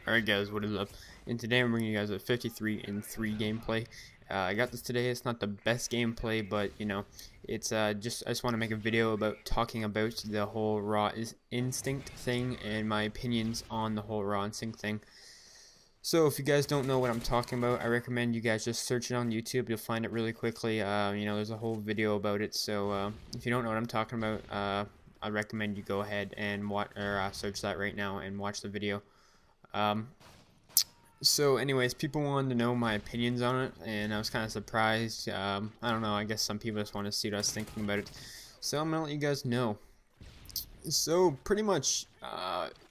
Alright guys, what is up? And today I'm bringing you guys a 53 in 3 gameplay. I got this today. It's not the best gameplay, but you know, it's I just want to make a video about talking about the whole raw instinct thing and my opinions on the whole raw instinct thing. So if you guys don't know what I'm talking about, I recommend you guys just search it on YouTube. You'll find it really quickly. You know, there's a whole video about it. So if you don't know what I'm talking about, I recommend you go ahead and search that right now and watch the video. So anyways, people wanted to know my opinions on it, and I was kind of surprised. I don't know, I guess some people just want to see what I was thinking about it. So I'm going to let you guys know. So pretty much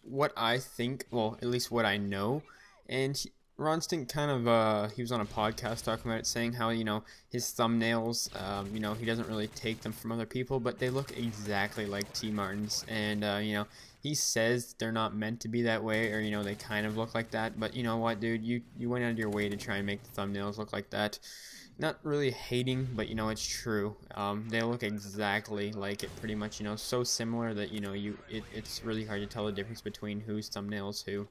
what I think, well, at least what I know, and Ronstink kind of, he was on a podcast talking about it, saying how, you know, his thumbnails, you know, he doesn't really take them from other people, but they look exactly like T. Martin's, and, you know, he says they're not meant to be that way, or, you know, they kind of look like that, but you know what, dude, you went out of your way to try and make the thumbnails look like that. Not really hating, but, you know, it's true. They look exactly like it, pretty much, you know, so similar that, you know, it's really hard to tell the difference between whose thumbnails who.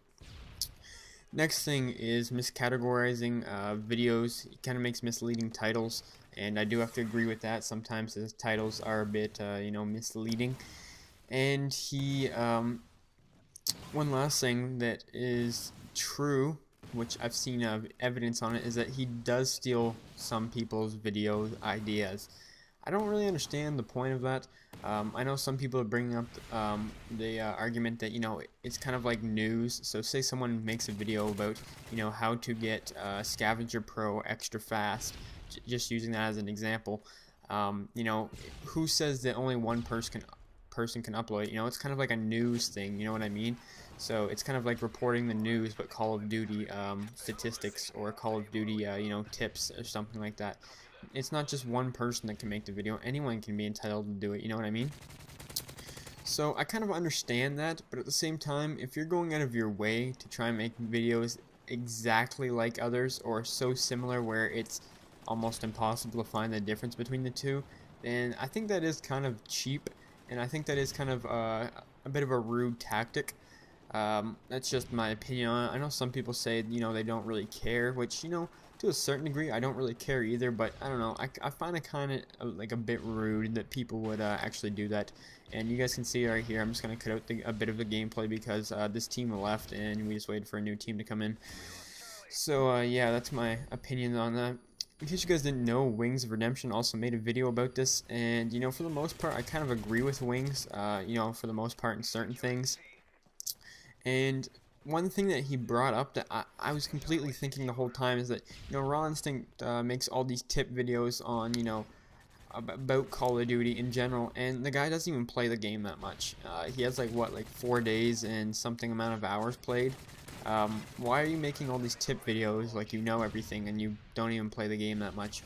Next thing is miscategorizing videos. It kind of makes misleading titles, and I do have to agree with that. Sometimes the titles are a bit, you know, misleading. And he, one last thing that is true, which I've seen evidence on it, is that he does steal some people's video ideas. I don't really understand the point of that. I know some people are bringing up the argument that, you know, it's kind of like news. So say someone makes a video about, you know, how to get Scavenger Pro extra fast, just using that as an example. You know, who says that only one person can upload it? You know, it's kind of like a news thing, you know what I mean? So it's kind of like reporting the news, but Call of Duty statistics, or Call of Duty, you know, tips or something like that. It's not just one person that can make the video. Anyone can be entitled to do it, you know what I mean? So I kind of understand that, but at the same time, if you're going out of your way to try and make videos exactly like others, or so similar where it's almost impossible to find the difference between the two, then I think that is kind of cheap, and I think that is kind of a bit of a rude tactic. That's just my opinion on it. I know some people say, you know, they don't really care, which, you know, to a certain degree, I don't really care either, but I don't know, I find it kind of like a bit rude that people would actually do that. And you guys can see right here, I'm just going to cut out a bit of the gameplay because this team left and we just waited for a new team to come in. So yeah, that's my opinion on that. In case you guys didn't know, Wings of Redemption also made a video about this, and you know, for the most part, I kind of agree with Wings, you know, for the most part in certain things. And one thing that he brought up that I was completely thinking the whole time is that, you know, Raw Instinct makes all these tip videos on, you know, about Call of Duty in general, and the guy doesn't even play the game that much. He has like, what, like 4 days and something amount of hours played. Why are you making all these tip videos like you know everything and you don't even play the game that much?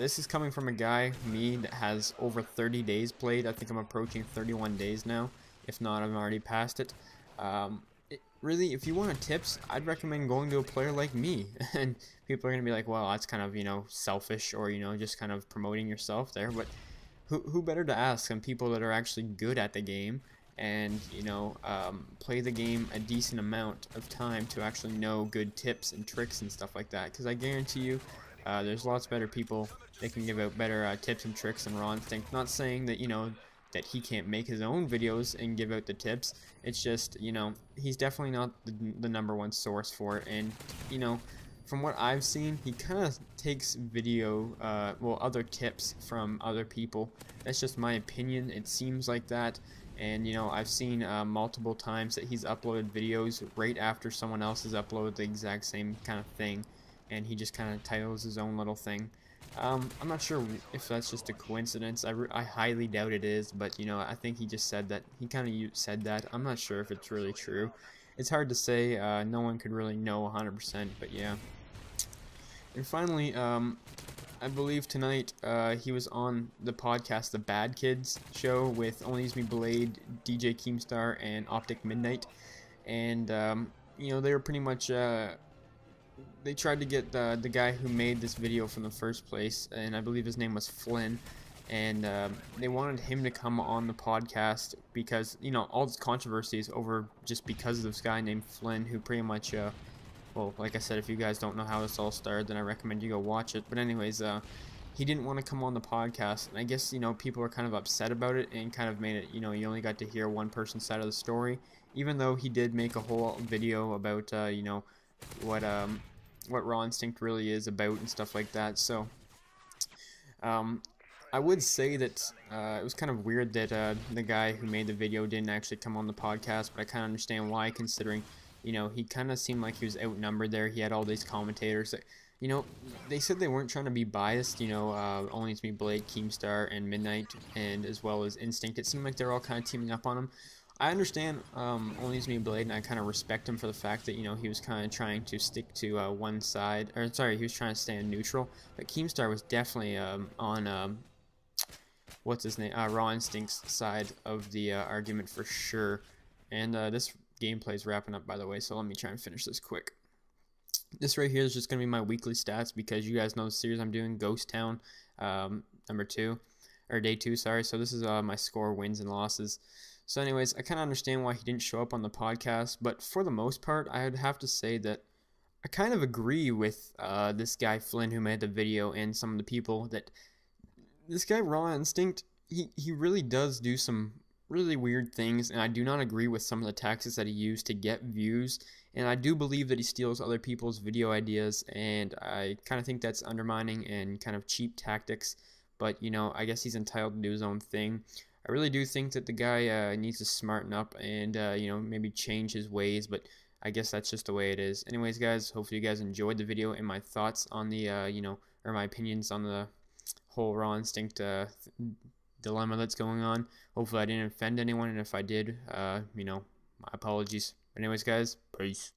This is coming from a guy, me, that has over 30 days played. I think I'm approaching 31 days now. If not, I'm already past it. Really, if you want tips, I'd recommend going to a player like me. And people are going to be like, well, that's kind of, you know, selfish, or, you know, just kind of promoting yourself there. But who better to ask than people that are actually good at the game and, you know, play the game a decent amount of time to actually know good tips and tricks and stuff like that. Because I guarantee you, there's lots better people that can give out better tips and tricks than Raw Instinct. Not saying that, you know, that he can't make his own videos and give out the tips. It's just, you know, he's definitely not the #1 source for it. And, you know, from what I've seen, he kind of takes video, well, other tips from other people. That's just my opinion. It seems like that. And, you know, I've seen multiple times that he's uploaded videos right after someone else has uploaded the exact same kind of thing, and he just kind of titles his own little thing. I'm not sure if that's just a coincidence. I highly doubt it is, but, you know, I think he just said that. He kind of said that. I'm not sure if it's really true. It's hard to say. No one could really know 100%, but yeah. And finally, I believe tonight he was on the podcast The Bad Kids show with Only Use Me Blade, DJ Keemstar, and Optic Midnight. And, you know, they were pretty much... they tried to get the guy who made this video from the first place, and I believe his name was Flynn, and they wanted him to come on the podcast because, you know, all this controversy is over just because of this guy named Flynn, who pretty much well, like I said, if you guys don't know how this all started, then I recommend you go watch it. But anyways, he didn't want to come on the podcast, and I guess, you know, people are kind of upset about it and kind of made it, you know, you only got to hear one person's side of the story, even though he did make a whole video about, you know, what Raw Instinct really is about and stuff like that. So I would say that it was kind of weird that the guy who made the video didn't actually come on the podcast, but I kind of understand why, considering, you know, he kind of seemed like he was outnumbered there. He had all these commentators that, you know, they said they weren't trying to be biased, you know, Only to Me Blade, Keemstar, and Midnight, and as well as Instinct. It seemed like they're all kind of teaming up on him. I understand Only to Me Blade, and I kind of respect him for the fact that, you know, he was kind of trying to stick to one side, or sorry, he was trying to stand neutral. But Keemstar was definitely on what's his name, Raw Instinct's side of the argument for sure. And this gameplay is wrapping up, by the way, so let me try and finish this quick. This right here is just going to be my weekly stats, because you guys know the series I'm doing, Ghost Town, number 2, or day 2, sorry. So this is my score, wins and losses. So anyways, I kind of understand why he didn't show up on the podcast, but for the most part, I would have to say that I kind of agree with this guy Flynn who made the video, and some of the people, that this guy Raw Instinct, he really does do some really weird things, and I do not agree with some of the tactics that he used to get views, and I do believe that he steals other people's video ideas, and I kind of think that's undermining and kind of cheap tactics. But, you know, I guess he's entitled to do his own thing. I really do think that the guy needs to smarten up and, you know, maybe change his ways, but I guess that's just the way it is. Anyways, guys, hopefully you guys enjoyed the video and my thoughts on the, you know, or my opinions on the whole Raw Instinct dilemma that's going on. Hopefully I didn't offend anyone, and if I did, you know, my apologies. Anyways, guys, peace.